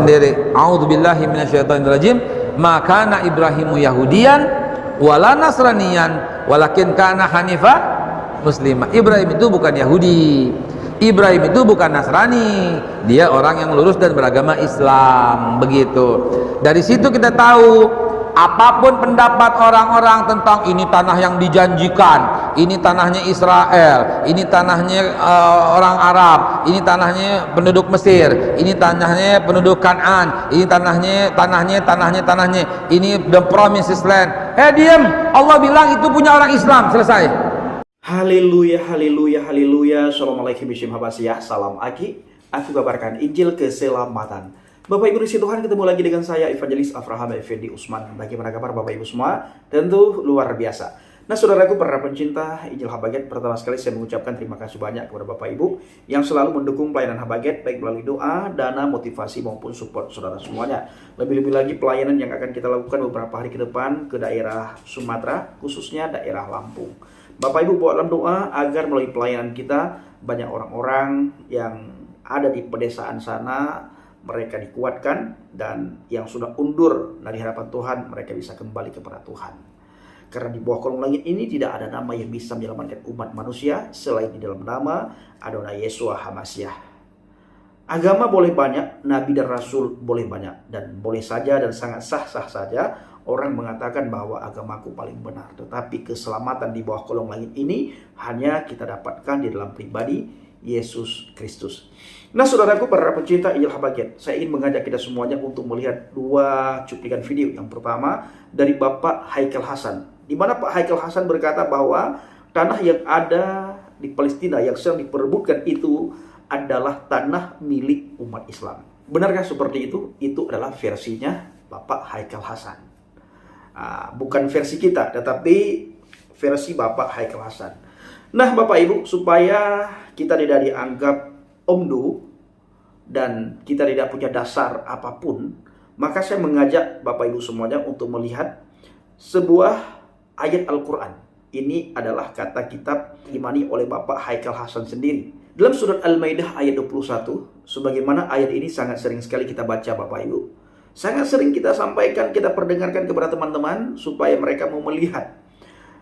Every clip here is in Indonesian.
sendiri, a'udzubillahi minasyaitonirrajim, maka kana Ibrahimu Yahudian wala Nasraniyan walakin kana Hanifa Muslimah. Ibrahim itu bukan Yahudi, Ibrahim itu bukan Nasrani, dia orang yang lurus dan beragama Islam. Begitu. Dari situ kita tahu, apapun pendapat orang-orang tentang ini tanah yang dijanjikan, ini tanahnya Israel, ini tanahnya orang Arab, ini tanahnya penduduk Mesir, ini tanahnya penduduk Kan'an, ini tanahnya, ini the promised land. Diam, Allah bilang itu punya orang Islam, selesai. Haleluya, haleluya, haleluya. Assalamualaikum warahmatullahi wabarakatuh. Salam Aki. Aku kabarkan Injil keselamatan. Bapak Ibu di Tuhan, ketemu lagi dengan saya Evangelis Avraham Effendi Usman. Bagaimana kabar Bapak Ibu semua? Tentu luar biasa. Nah, saudaraku para pencinta Injil Habaget, pertama sekali saya mengucapkan terima kasih banyak kepada Bapak Ibu yang selalu mendukung pelayanan Habaget, baik melalui doa, dana, motivasi maupun support saudara semuanya. Lebih-lebih lagi pelayanan yang akan kita lakukan beberapa hari ke depan ke daerah Sumatera, khususnya daerah Lampung. Bapak Ibu buat dalam doa agar melalui pelayanan kita banyak orang-orang yang ada di pedesaan sana mereka dikuatkan, dan yang sudah undur dari hadapan Tuhan mereka bisa kembali kepada Tuhan. Karena di bawah kolong langit ini tidak ada nama yang bisa menyelamatkan umat manusia selain di dalam nama Adonai Yeshua HaMashiach. Agama boleh banyak, nabi dan rasul boleh banyak, dan boleh saja dan sangat sah-sah saja orang mengatakan bahwa agamaku paling benar. Tetapi keselamatan di bawah kolong langit ini hanya kita dapatkan di dalam pribadi Yesus Kristus. Nah, saudaraku para pencinta Injil Habaget, saya ingin mengajak kita semuanya untuk melihat dua cuplikan video. Yang pertama dari Bapak Haikal Hasan, di mana Pak Haikal Hasan berkata bahwa tanah yang ada di Palestina yang sedang diperebutkan itu adalah tanah milik umat Islam. Benarkah seperti itu? Itu adalah versinya Bapak Haikal Hasan. Bukan versi kita, tetapi versi Bapak Haikal Hasan. Nah, Bapak Ibu, supaya kita tidak dianggap omdo dan kita tidak punya dasar apapun, maka saya mengajak Bapak Ibu semuanya untuk melihat sebuah ayat Al-Quran. Ini adalah kata kitab diimani oleh Bapak Haikal Hasan sendiri. Dalam surat Al-Maidah ayat 21, sebagaimana ayat ini sangat sering sekali kita baca Bapak Ibu. Sangat sering kita sampaikan, kita perdengarkan kepada teman-teman supaya mereka mau melihat.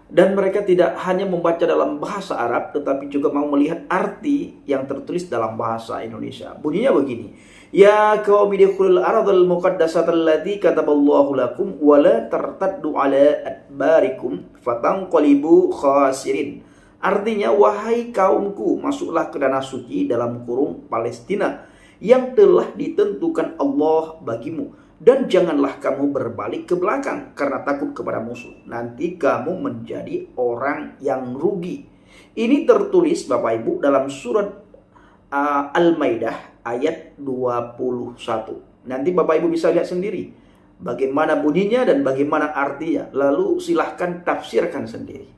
Dan mereka tidak hanya membaca dalam bahasa Arab, tetapi juga mau melihat arti yang tertulis dalam bahasa Indonesia. Bunyinya begini. Ya qaumi dukhulul ardhal muqaddasata allati kataballahu lakum wa la tartaddu ala adbarikum fatanqalibu khasirin. Artinya, wahai kaumku, masuklah ke tanah suci dalam kurung Palestina yang telah ditentukan Allah bagimu, dan janganlah kamu berbalik ke belakang karena takut kepada musuh. Nanti kamu menjadi orang yang rugi. Ini tertulis Bapak Ibu dalam surat Al-Maidah ayat 21. Nanti Bapak Ibu bisa lihat sendiri bagaimana bunyinya dan bagaimana artinya. Lalu silahkan tafsirkan sendiri.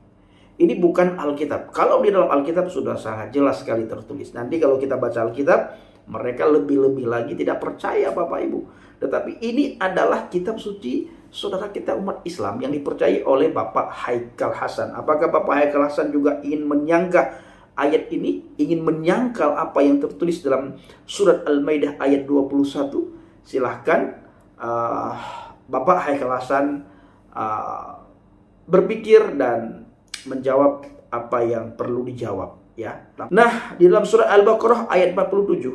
Ini bukan Alkitab. Kalau di dalam Alkitab sudah sangat jelas sekali tertulis. Nanti kalau kita baca Alkitab, mereka lebih-lebih lagi tidak percaya Bapak Ibu. Tetapi ini adalah kitab suci saudara kita umat Islam yang dipercayai oleh Bapak Haikal Hasan. Apakah Bapak Haikal Hasan juga ingin menyanggah ayat ini? Ingin menyangkal apa yang tertulis dalam surat Al-Maidah ayat 21? Silahkan Bapak Haikal Hasan berpikir dan menjawab apa yang perlu dijawab, ya. Nah, di dalam surat Al-Baqarah ayat 47,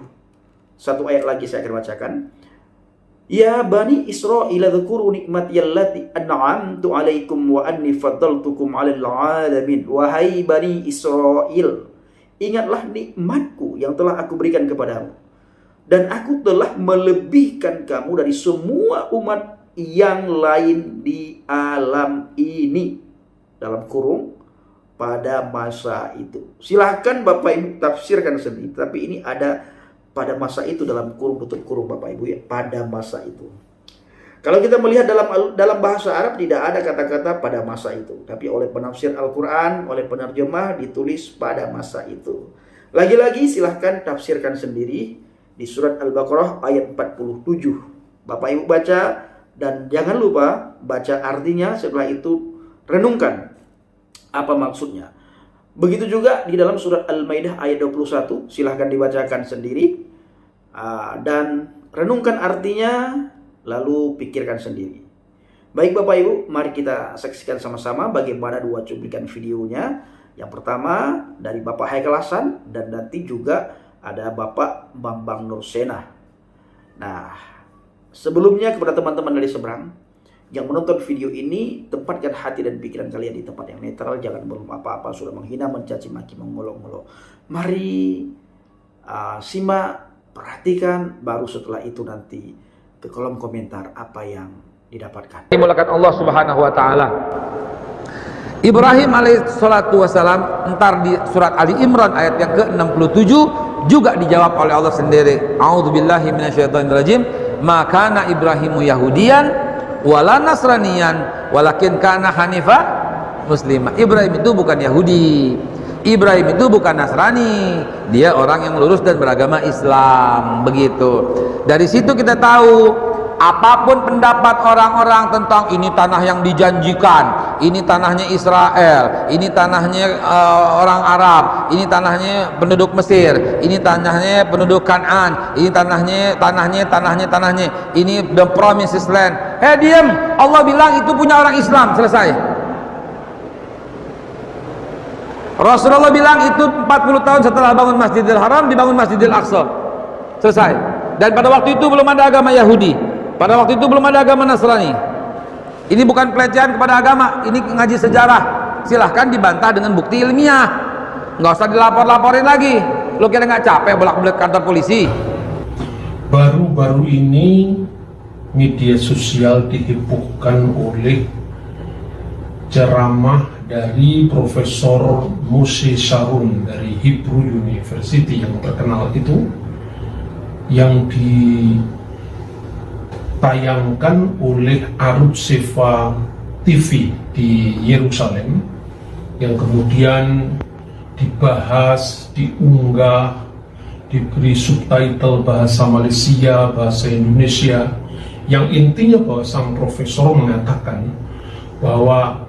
satu ayat lagi saya akan bacakan. Ya Bani Israil dzkuru nikmati allati an'amtu 'alaikum wa anni faddaltukum 'alal 'alamin. Wahai Bani Israel, ingatlah nikmatku yang telah aku berikan kepadamu, dan aku telah melebihkan kamu dari semua umat yang lain di alam ini. Dalam kurung pada masa itu. Silahkan Bapak Ibu tafsirkan sendiri. Tapi ini ada pada masa itu dalam kurung, tutup kurung Bapak Ibu, ya. Pada masa itu. Kalau kita melihat dalam bahasa Arab tidak ada kata-kata pada masa itu. Tapi oleh penafsir Al-Quran, oleh penerjemah ditulis pada masa itu. Lagi-lagi silahkan tafsirkan sendiri di surat Al-Baqarah ayat 47. Bapak Ibu baca dan jangan lupa baca artinya, setelah itu renungkan apa maksudnya. Begitu juga di dalam surat Al-Maidah ayat 21, silahkan dibacakan sendiri dan Renungkan artinya, lalu pikirkan sendiri. Baik Bapak Ibu, mari kita saksikan sama-sama bagaimana dua cuplikan videonya. Yang pertama dari Bapak Haikal Hasan dan nanti juga ada Bapak Bambang Nursena. Nah, sebelumnya kepada teman-teman dari seberang yang menonton video ini, tempatkan hati dan pikiran kalian di tempat yang netral. Jangan belum apa-apa sudah menghina, mencaci maki, mengolok-olok. Mari simak, perhatikan, baru setelah itu nanti ke kolom komentar apa yang didapatkan. Dimulakan Allah Subhanahu wa taala. Ibrahim alaihissalatu wassalam, entar di surat Ali Imran ayat yang ke-67 juga dijawab oleh Allah sendiri. A'udzubillahi minasyaitonirrajim. Ma kana Ibrahimu Yahudiyan wala Nasraniyan walakin kana Hanifa Muslimah. Ibrahim itu bukan Yahudi, Ibrahim itu bukan Nasrani, dia orang yang lurus dan beragama Islam. Begitu. Dari situ kita tahu, apapun pendapat orang-orang tentang ini tanah yang dijanjikan, ini tanahnya Israel, ini tanahnya orang Arab, ini tanahnya penduduk Mesir, ini tanahnya penduduk Kan'an, ini tanahnya, ini the promised land. Diam, Allah bilang itu punya orang Islam, selesai. Rasulullah bilang itu 40 tahun setelah bangun Masjidil Haram dibangun Masjidil Aqsa, selesai. Dan pada waktu itu belum ada agama Yahudi, pada waktu itu belum ada agama Nasrani. Ini bukan pelecehan kepada agama, ini ngaji sejarah. Silahkan dibantah dengan bukti ilmiah, nggak usah dilapor-laporin lagi. Lo kira nggak capek bolak-balik kantor polisi? Baru-baru ini media sosial dihebohkan oleh ceramah dari Profesor Moshe Sharon dari Hebrew University yang terkenal itu, yang ditayangkan oleh Arutz Sheva TV di Yerusalem, yang kemudian dibahas, diunggah, diberi subtitle bahasa Malaysia, bahasa Indonesia, yang intinya bahwa sang profesor mengatakan bahwa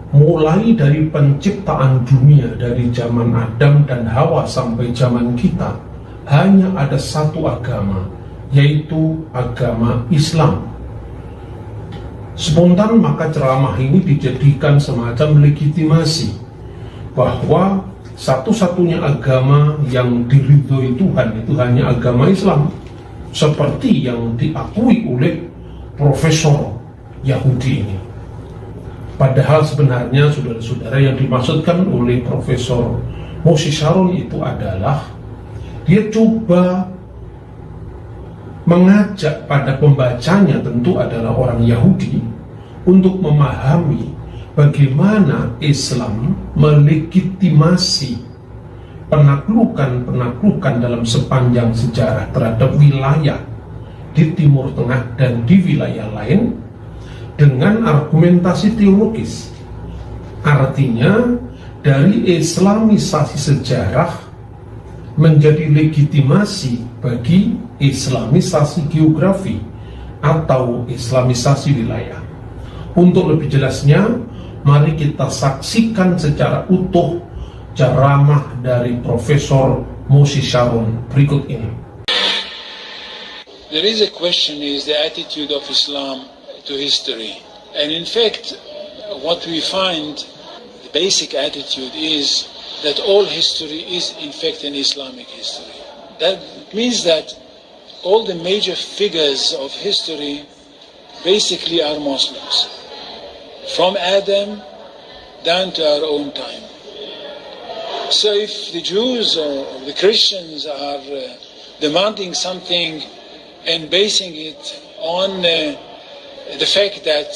mulai dari penciptaan dunia, dari zaman Adam dan Hawa sampai zaman kita, hanya ada satu agama, yaitu agama Islam. Spontan maka ceramah ini dijadikan semacam legitimasi bahwa satu-satunya agama yang diridhoi Tuhan itu hanya agama Islam, seperti yang diakui oleh Profesor Yahudi ini. Padahal sebenarnya saudara-saudara, yang dimaksudkan oleh Profesor Moshe Sharon itu adalah dia coba mengajak pada pembacanya, tentu adalah orang Yahudi, untuk memahami bagaimana Islam melegitimasi penaklukan dalam sepanjang sejarah terhadap wilayah di Timur Tengah dan di wilayah lain dengan argumentasi teologis. Artinya dari islamisasi sejarah menjadi legitimasi bagi islamisasi geografi atau islamisasi wilayah. Untuk lebih jelasnya, mari kita saksikan secara utuh ceramah dari Profesor Moshe Sharon berikut ini. There is a question, is the attitude of Islam to history. And in fact, what we find, the basic attitude is that all history is in fact an Islamic history. That means that all the major figures of history basically are Muslims, from Adam down to our own time. So if the Jews or the Christians are demanding something and basing it on the fact that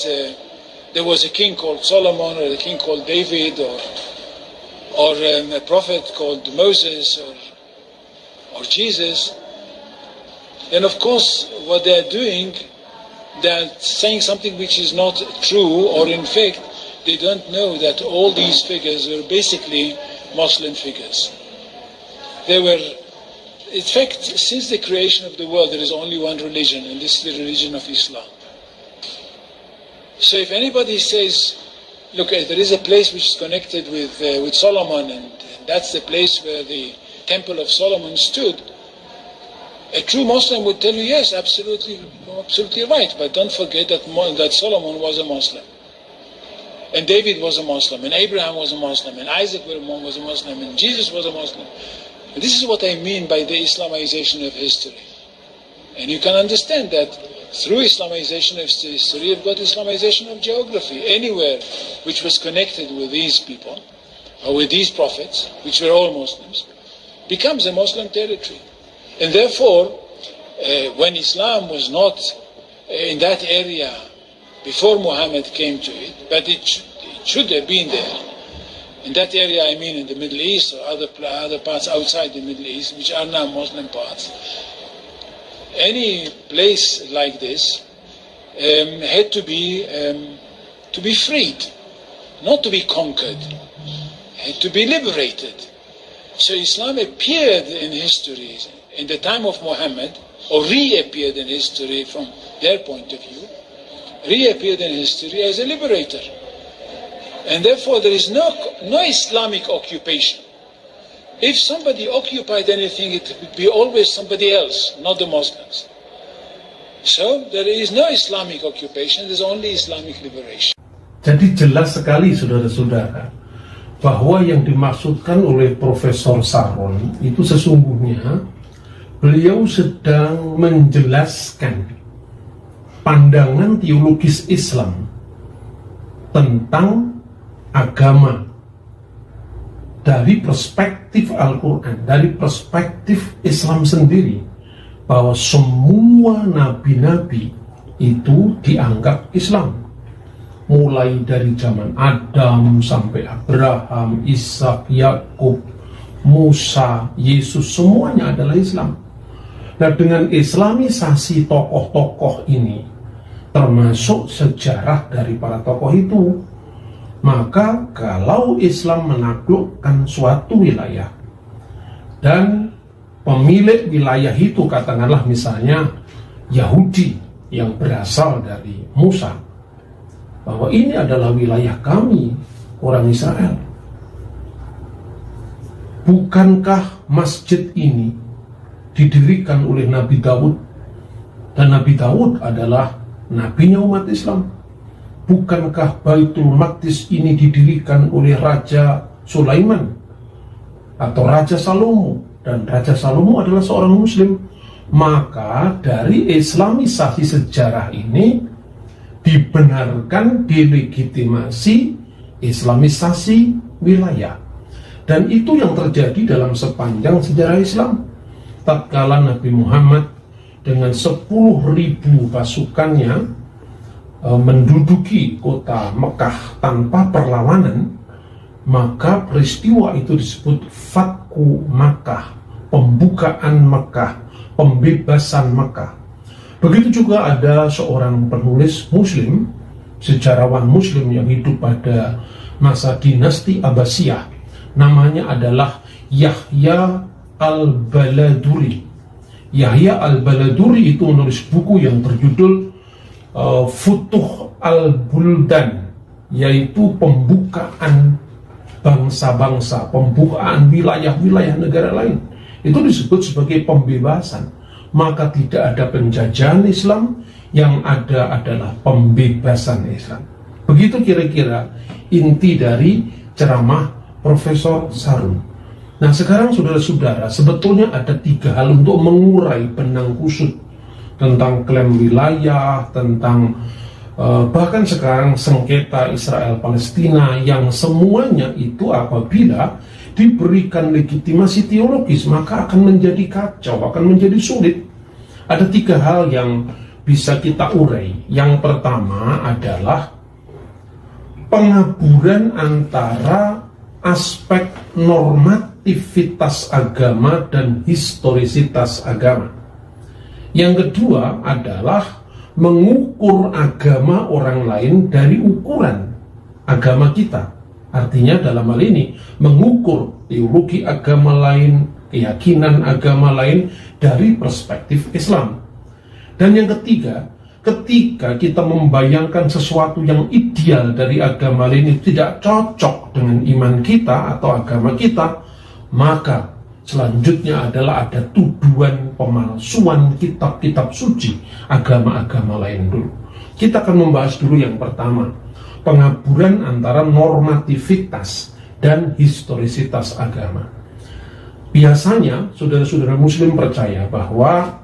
there was a king called Solomon, or a king called David, or a prophet called Moses, or Jesus, then of course what they are doing, they're saying something which is not true, or in fact they don't know that all these figures were basically Muslim figures. They were, in fact, since the creation of the world there is only one religion, and this is the religion of Islam. So if anybody says, look, there is a place which is connected with Solomon, and that's the place where the Temple of Solomon stood, A true Muslim would tell you, yes, absolutely right. But don't forget that Solomon was a Muslim. And David was a Muslim, and Abraham was a Muslim, and Isaac was a Muslim, and Jesus was a Muslim. And this is what I mean by the Islamization of history. And you can understand that through Islamization of history, you've got Islamization of geography. Anywhere which was connected with these people, or with these prophets, which were all Muslims, becomes a Muslim territory. And therefore, when Islam was not in that area before Muhammad came to it, but it should have been there. In that area, I mean in the Middle East or other parts outside the Middle East, which are now Muslim parts. Any place like this had to be freed, not to be conquered, had to be liberated. So Islam appeared in history in the time of Muhammad, or reappeared in history from their point of view, reappeared in history as a liberator. And therefore there is no Islamic occupation. If somebody occupied anything, it would be always somebody else, not the Muslims. So there is no Islamic occupation, there is only Islamic liberation. Jadi jelas sekali saudara-saudara bahwa yang dimaksudkan oleh Profesor Saron itu sesungguhnya beliau sedang menjelaskan pandangan teologis Islam tentang agama dari perspektif Al-Quran, dari perspektif Islam sendiri, bahwa semua nabi-nabi itu dianggap Islam, mulai dari zaman Adam sampai Abraham, Ishak, Yakub, Musa, Yesus, semuanya adalah Islam. Nah, dengan islamisasi tokoh-tokoh ini, termasuk sejarah dari para tokoh itu, maka kalau Islam menaklukkan suatu wilayah dan pemilik wilayah itu katakanlah misalnya Yahudi yang berasal dari Musa, bahwa ini adalah wilayah kami, orang Israel, bukankah masjid ini didirikan oleh Nabi Daud, dan Nabi Daud adalah nabinya umat Islam? Bukankah Baitul Maqdis ini didirikan oleh Raja Sulaiman atau Raja Salomo, dan Raja Salomo adalah seorang Muslim? Maka dari islamisasi sejarah ini dibenarkan, dilegitimasi islamisasi wilayah. Dan itu yang terjadi dalam sepanjang sejarah Islam. Tatkala Nabi Muhammad dengan 10.000 pasukannya menduduki kota Mekah tanpa perlawanan, maka peristiwa itu disebut Fathu Makkah, pembukaan Mekah, pembebasan Mekah. Begitu juga ada seorang penulis Muslim, sejarawan Muslim yang hidup pada masa dinasti Abbasiyah, namanya adalah Yahya Al-Baladuri. Yahya Al-Baladuri itu menulis buku yang berjudul Futuh Al-Buldan, yaitu pembukaan bangsa-bangsa, pembukaan wilayah-wilayah negara lain. Itu disebut sebagai pembebasan. Maka tidak ada penjajahan Islam, yang ada adalah pembebasan Islam. Begitu kira-kira inti dari ceramah Profesor Sarun. Nah, sekarang saudara-saudara, sebetulnya ada 3 hal untuk mengurai benang kusut tentang klaim wilayah, tentang bahkan sekarang sengketa Israel-Palestina, yang semuanya itu apabila diberikan legitimasi teologis maka akan menjadi kacau, akan menjadi sulit. Ada 3 hal yang bisa kita urai. Yang pertama adalah pengaburan antara aspek normativitas agama dan historisitas agama. Yang kedua adalah mengukur agama orang lain dari ukuran agama kita. Artinya dalam hal ini mengukur teologi agama lain, keyakinan agama lain dari perspektif Islam. Dan yang ketiga, ketika kita membayangkan sesuatu yang ideal dari agama lain itu tidak cocok dengan iman kita atau agama kita, maka Selanjutnya adalah ada tuduhan pemalsuan kitab-kitab suci agama-agama lain dulu. Kita akan membahas dulu yang pertama, pengaburan antara normativitas dan historisitas agama. Biasanya saudara-saudara muslim percaya bahwa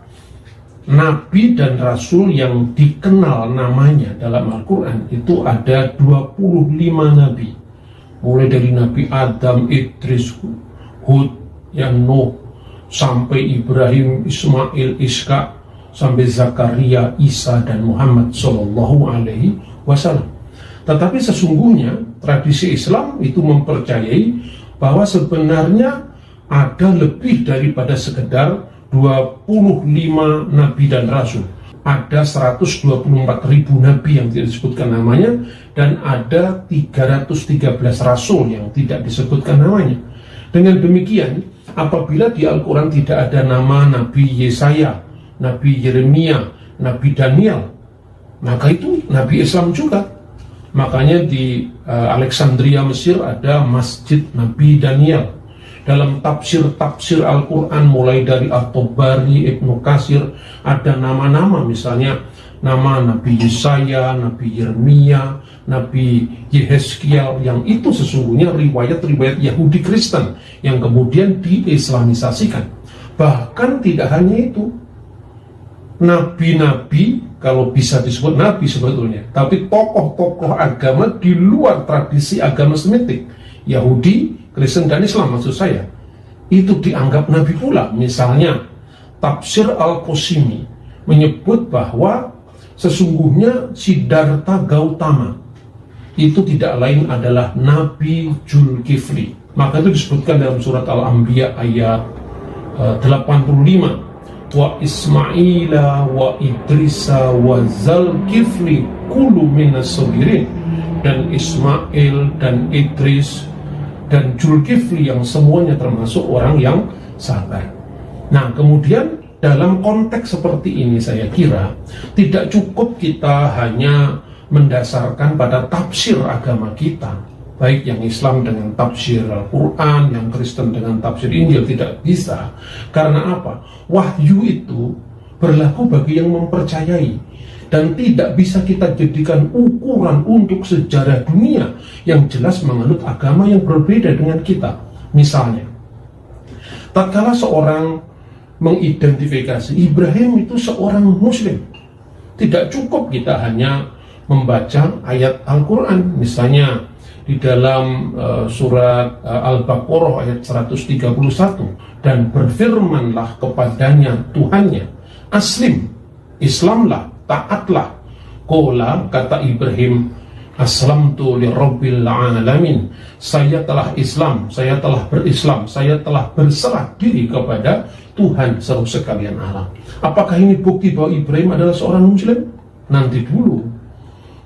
nabi dan rasul yang dikenal namanya dalam Al-Quran itu ada 25 nabi. Mulai dari Nabi Adam, Idris, Hud, Nuh, sampai Ibrahim, Ismail, Ishak, sampai Zakaria, Isa, dan Muhammad Sallallahu Alaihi Wasallam. Tetapi sesungguhnya tradisi Islam itu mempercayai bahwa sebenarnya ada lebih daripada sekedar 25 nabi dan rasul. Ada 124.000 nabi yang tidak disebutkan namanya, dan ada 313 rasul yang tidak disebutkan namanya. Dengan demikian, apabila di Al-Quran tidak ada nama Nabi Yesaya, Nabi Yeremia, Nabi Daniel, maka itu Nabi Islam juga. Makanya di Alexandria, Mesir ada Masjid Nabi Daniel. Dalam tafsir-tafsir Al-Quran mulai dari At-Tabari, Ibnu Katsir, ada nama-nama, misalnya nama Nabi Yesaya, Nabi Yeremia, Nabi Yehezkiel, yang itu sesungguhnya riwayat-riwayat Yahudi Kristen yang kemudian diislamisasikan. Bahkan tidak hanya itu, nabi-nabi, kalau bisa disebut nabi sebetulnya, tapi tokoh-tokoh agama di luar tradisi agama Semitik, Yahudi, Kristen, dan Islam maksud saya, itu dianggap nabi pula. Misalnya tafsir Al-Qasimi menyebut bahwa sesungguhnya Siddhartha Gautama itu tidak lain adalah Nabi Zulkifli. Maka itu disebutkan dalam surat Al-Anbiya ayat 85, wa Ismaila wa Idrisa wa Zulkifli kullu minas sabirin. Dan Ismail dan Idris dan Zulkifli yang semuanya termasuk orang yang sabar. Nah, kemudian dalam konteks seperti ini saya kira tidak cukup kita hanya mendasarkan pada tafsir agama kita, baik yang Islam dengan tafsir Al-Quran, yang Kristen dengan tafsir Injil, tidak bisa. Karena apa? Wahyu itu berlaku bagi yang mempercayai, dan tidak bisa kita jadikan ukuran untuk sejarah dunia yang jelas menganut agama yang berbeda dengan kita. Misalnya, tatkala seorang mengidentifikasi Ibrahim itu seorang muslim, tidak cukup kita hanya membaca ayat Al-Quran. Misalnya di dalam surat Al-Baqarah ayat 131, dan berfirmanlah kepadanya Tuhannya, aslim, Islamlah, taatlah. Qala, kata Ibrahim, aslamtu lirabbil alamin, saya telah Islam, saya telah berislam, saya telah berserah diri kepada Tuhan seluruh sekalian alam. Apakah ini bukti bahwa Ibrahim adalah seorang muslim? Nanti dulu.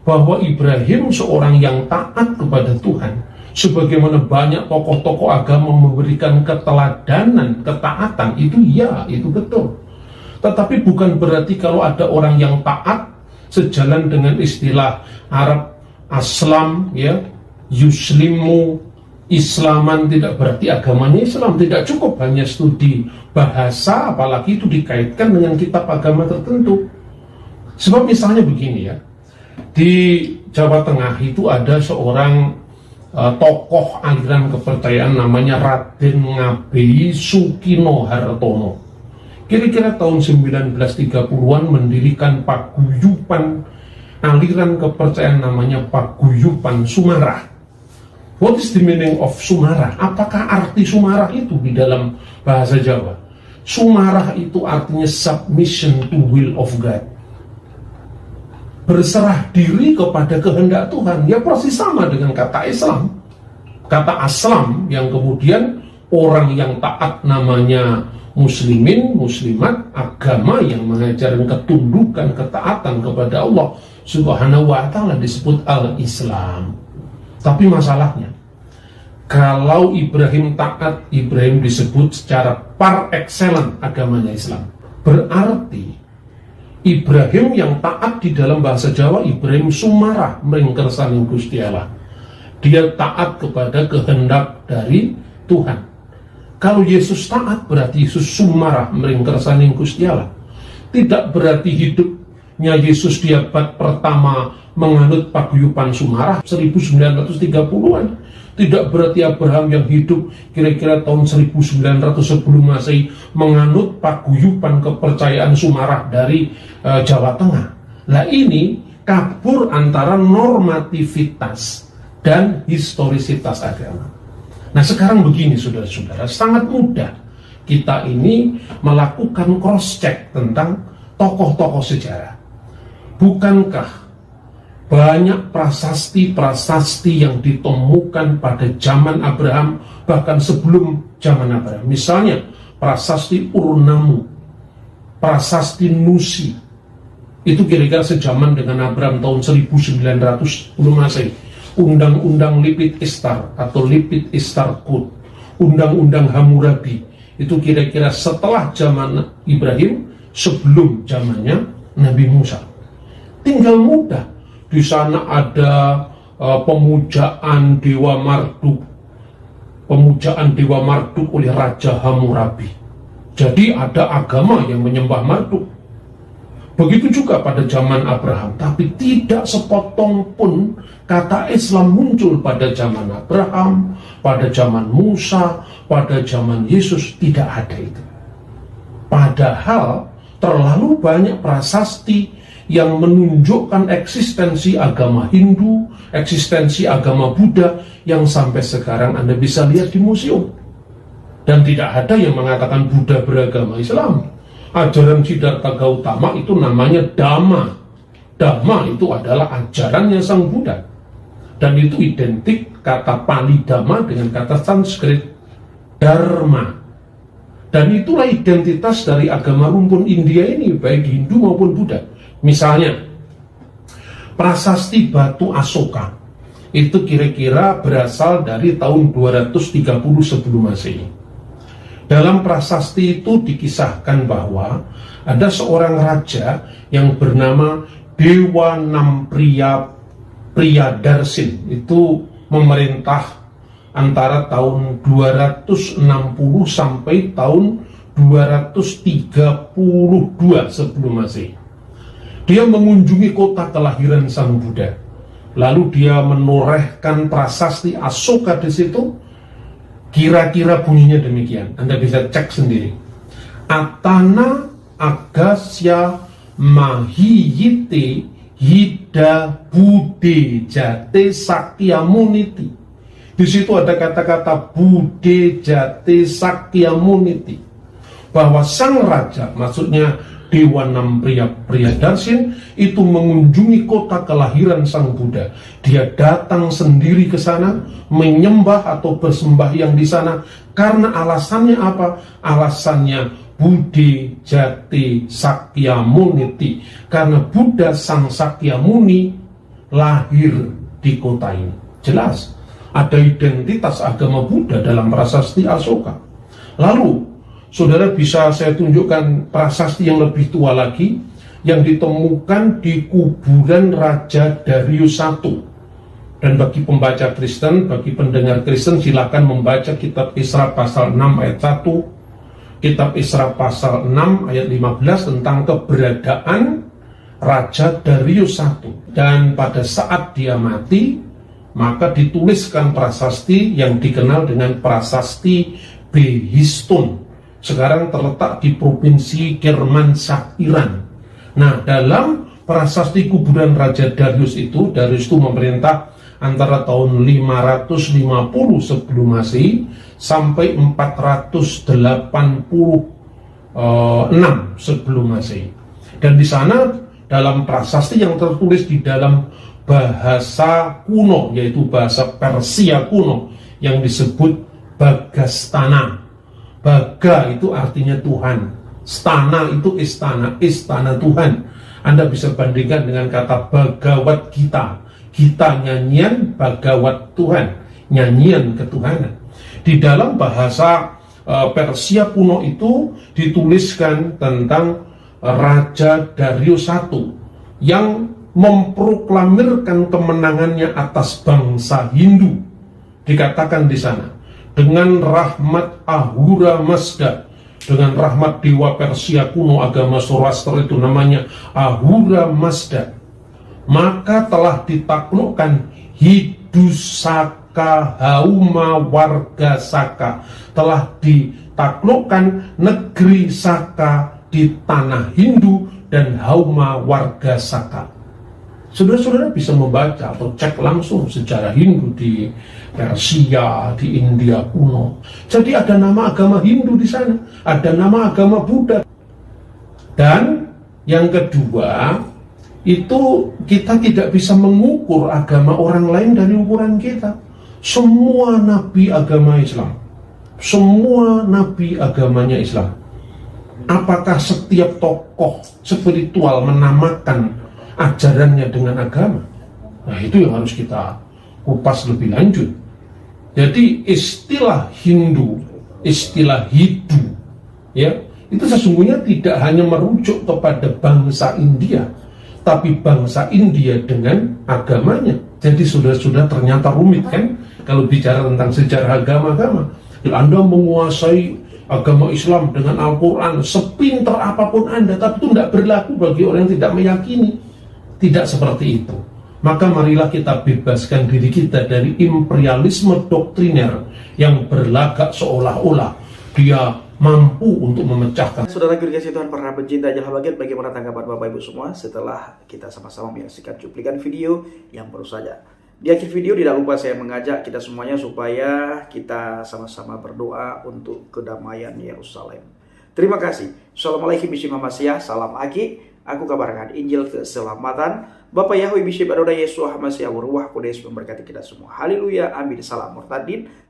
Bahwa Ibrahim seorang yang taat kepada Tuhan, sebagaimana banyak tokoh-tokoh agama memberikan keteladanan, ketaatan, itu ya, itu betul. Tetapi bukan berarti kalau ada orang yang taat sejalan dengan istilah Arab aslam, ya, yuslimu, islaman, tidak berarti agamanya Islam. Tidak cukup hanya studi bahasa, apalagi itu dikaitkan dengan kitab agama tertentu. Sebab misalnya begini ya, di Jawa Tengah itu ada seorang tokoh aliran kepercayaan namanya Raden Ngabei Sukino Hartono. Kira-kira tahun 1930-an mendirikan paguyuban aliran kepercayaan namanya Paguyuban Sumarah. What is the meaning of Sumarah? Apakah arti Sumarah itu di dalam bahasa Jawa? Sumarah itu artinya submission to will of God, berserah diri kepada kehendak Tuhan. Ya persis sama dengan kata Islam, kata aslam, yang kemudian orang yang taat namanya muslimin, muslimat, agama yang mengajarkan ketundukan, ketaatan kepada Allah Subhanahu wa ta'ala disebut al-Islam. Tapi masalahnya, kalau Ibrahim taat, Ibrahim disebut secara par excellence agamanya Islam. Berarti Ibrahim yang taat di dalam bahasa Jawa, Ibrahim Sumarah mengkersaning Gusti Allah. Dia taat kepada kehendak dari Tuhan. Kalau Yesus taat berarti Yesus sumarah meringkersaning Gusti Allah. Tidak berarti hidupnya Yesus di abad pertama menganut paguyuban sumarah 1930-an. Tidak berarti Abraham yang hidup kira-kira tahun 1900 sebelum Masehi menganut paguyuban kepercayaan sumarah dari Jawa Tengah. Nah ini kabur antara normativitas dan historisitas agama. Nah sekarang begini saudara-saudara, sangat mudah kita ini melakukan cross-check tentang tokoh-tokoh sejarah. Bukankah banyak prasasti-prasasti yang ditemukan pada zaman Abraham, bahkan sebelum zaman Abraham? Misalnya prasasti Ur-Nammu, prasasti Nusi, itu kira-kira sejaman dengan Abraham tahun 1900 sebelum Masehi. Undang-undang Lipit Ishtar atau Lipit Ishtar Code, Undang-undang Hammurabi, itu kira-kira setelah zaman Ibrahim, sebelum zamannya Nabi Musa. Tinggal mudah, di sana ada pemujaan Dewa Marduk, pemujaan Dewa Marduk oleh Raja Hammurabi. Jadi ada agama yang menyembah Marduk. Begitu juga pada zaman Abraham, tapi tidak sepotong pun kata Islam muncul pada zaman Abraham, pada zaman Musa, pada zaman Yesus, tidak ada itu. Padahal terlalu banyak prasasti yang menunjukkan eksistensi agama Hindu, eksistensi agama Buddha yang sampai sekarang Anda bisa lihat di museum. Dan tidak ada yang mengatakan Buddha beragama Islam. Ajaran Siddhartha Gautama itu namanya Dhamma. Dhamma itu adalah ajarannya Sang Buddha. Dan itu identik kata Pali Dhamma dengan kata Sanskrit Dharma. Dan itulah identitas dari agama rumpun India ini, baik Hindu maupun Buddha. Misalnya, prasasti Batu Asoka itu kira-kira berasal dari tahun 230 sebelum Masehi. Dalam prasasti itu dikisahkan bahwa ada seorang raja yang bernama Dewa Nampriya Priyadarsin, itu memerintah antara tahun 260 sampai tahun 232 sebelum Masehi. Dia mengunjungi kota kelahiran Sang Buddha. Lalu dia menorehkan prasasti Asoka di situ. Kira-kira bunyinya demikian. Anda bisa cek sendiri. Atana Agasya Mahiyite Hida Bude Jate Sakyamuniti. Di situ ada kata-kata Bude Jate Sakyamuniti, bahwa sang raja, maksudnya Dewa Nampriya Priyadarsin, itu mengunjungi kota kelahiran Sang Buddha. Dia datang sendiri ke sana, menyembah atau bersembahyang di sana. Karena alasannya apa? Alasannya Bude Jati Sakyamuniti. Karena Buddha Sang Sakyamuni lahir di kota ini. Jelas, ada identitas agama Buddha dalam prasasti Asoka. Lalu, saudara bisa saya tunjukkan prasasti yang lebih tua lagi yang ditemukan di kuburan Raja Darius I. Dan bagi pembaca Kristen, bagi pendengar Kristen, silakan membaca kitab Isra pasal 6 ayat 1, kitab Isra pasal 6 ayat 15 tentang keberadaan Raja Darius I. Dan pada saat dia mati, maka dituliskan prasasti yang dikenal dengan prasasti Behistun. Sekarang terletak di provinsi Kermanshah, Iran. Nah, dalam prasasti kuburan Raja Darius itu memerintah antara tahun 550 sebelum Masehi sampai 486 sebelum Masehi. Dan di sana dalam prasasti yang tertulis di dalam bahasa kuno, yaitu bahasa Persia kuno yang disebut Bagastana. Baga itu artinya Tuhan, stana itu istana, istana Tuhan. Anda bisa bandingkan dengan kata Bhagavad Gita. Gita nyanyian, Bhagavad Tuhan, nyanyian ketuhanan. Di dalam bahasa Persia kuno itu dituliskan tentang Raja Darius I yang memproklamirkan kemenangannya atas bangsa Hindu. Dikatakan di sana, dengan rahmat Ahura Mazda, dengan rahmat dewa Persia kuno agama Zoroaster itu namanya Ahura Mazda, maka telah ditaklukkan Hidusaka Hauma Warga Saka, telah ditaklukkan negeri Saka di tanah Hindu dan Hauma Warga Saka. Saudara-saudara bisa membaca atau cek langsung sejarah Hindu di Persia, di India kuno. Jadi ada nama agama Hindu di sana, ada nama agama Buddha. Dan yang kedua, itu kita tidak bisa mengukur agama orang lain dari ukuran kita. Semua nabi agama Islam, semua nabi agamanya Islam. Apakah setiap tokoh spiritual menamakan ajarannya dengan agama? Nah, itu yang harus kita kupas lebih lanjut. Jadi istilah Hindu, istilah Hindu, ya, itu sesungguhnya tidak hanya merujuk kepada bangsa India, tapi bangsa India dengan agamanya. Jadi sudah ternyata rumit kan kalau bicara tentang sejarah agama-agama. Anda menguasai agama Islam dengan Al-Quran sepinter apapun Anda, tapi itu tidak berlaku bagi orang yang tidak meyakini. Tidak seperti itu. Maka marilah kita bebaskan diri kita dari imperialisme doktriner yang berlagak seolah-olah dia mampu untuk memecahkan. Saudara dikasih Tuhan para pencinta Jalan Bagian, bagaimana tanggapan Bapak Ibu semua setelah kita sama-sama menyaksikan cuplikan video yang baru saja. Di akhir video tidak lupa saya mengajak kita semuanya supaya kita sama-sama berdoa untuk kedamaian Yerusalem. Terima kasih. Assalamualaikum warahmatullahi wabarakatuh. Salam Aki. Aku kabarkan Injil keselamatan. Bapak Yahweh Bishop Adonai Yesus Hamasiah Ruah Kudus memberkati kita semua. Haleluya. Amin. Salam Murtadin.